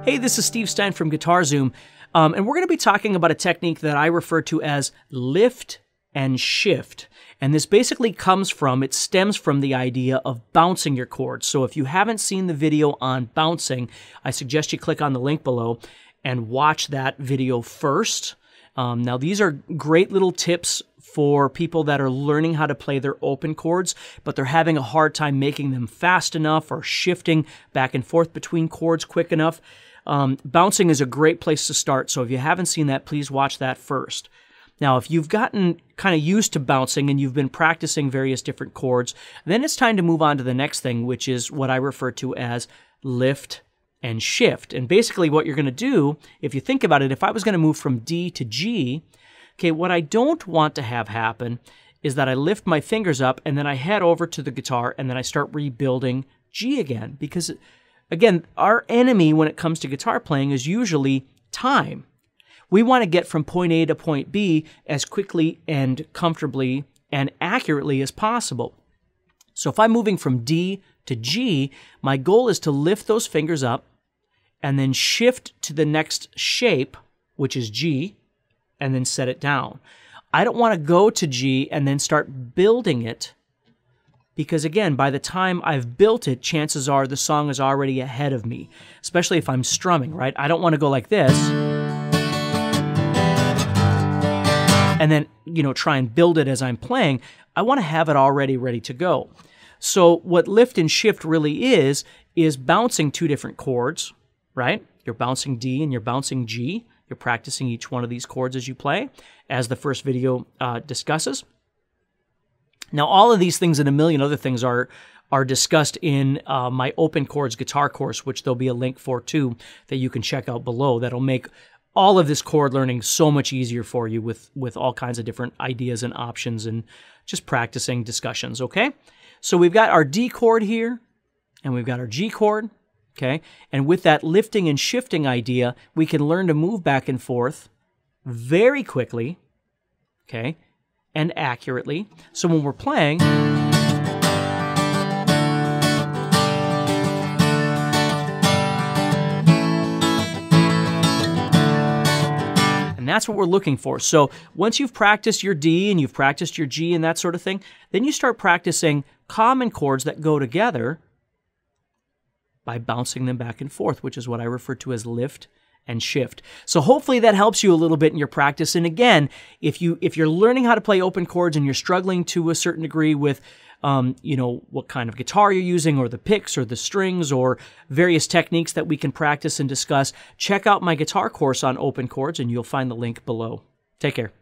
Hey, this is Steve Stine from GuitarZoom, and we're going to be talking about a technique that I refer to as lift and shift. And this basically it stems from the idea of bouncing your chords. So if you haven't seen the video on bouncing, I suggest you click on the link below and watch that video first. Now, these are great little tips for people that are learning how to play their open chords, but they're having a hard time making them fast enough or shifting back and forth between chords quick enough. Bouncing is a great place to start, so if you haven't seen that, please watch that first. Now, if you've gotten kind of used to bouncing and you've been practicing various different chords, then it's time to move on to the next thing, which is what I refer to as lift and shift. And basically what you're going to do, if you think about it, if I was going to move from D to G, okay, what I don't want to have happen is that I lift my fingers up and then I head over to the guitar and then I start rebuilding G again. Because, again, our enemy when it comes to guitar playing is usually time. We want to get from point A to point B as quickly and comfortably and accurately as possible. So if I'm moving from D to G, my goal is to lift those fingers up and then shift to the next shape, which is G, and then set it down. I don't want to go to G and then start building it because, again, by the time I've built it, chances are the song is already ahead of me, especially if I'm strumming, right? I don't want to go like this and then, try and build it as I'm playing. I want to have it already ready to go. So what lift and shift really is bouncing two different chords, right? You're bouncing D and you're bouncing G. You're practicing each one of these chords as you play, as the first video discusses. Now, all of these things and a million other things are discussed in my Open Chords guitar course, which there'll be a link for too that you can check out below. That'll make all of this chord learning so much easier for you with all kinds of different ideas and options and just practicing discussions, okay? So we've got our D chord here, and we've got our G chord, okay? And with that lifting and shifting idea, we can learn to move back and forth very quickly, okay, and accurately. So when we're playing, that's what we're looking for. So once you've practiced your D and you've practiced your G and that sort of thing, then you start practicing common chords that go together by bouncing them back and forth, which is what I refer to as lift and shift. So hopefully that helps you a little bit in your practice. And again, if you're learning how to play open chords and you're struggling to a certain degree with what kind of guitar you're using or the picks or the strings or various techniques that we can practice and discuss, check out my guitar course on open chords and you'll find the link below. Take care.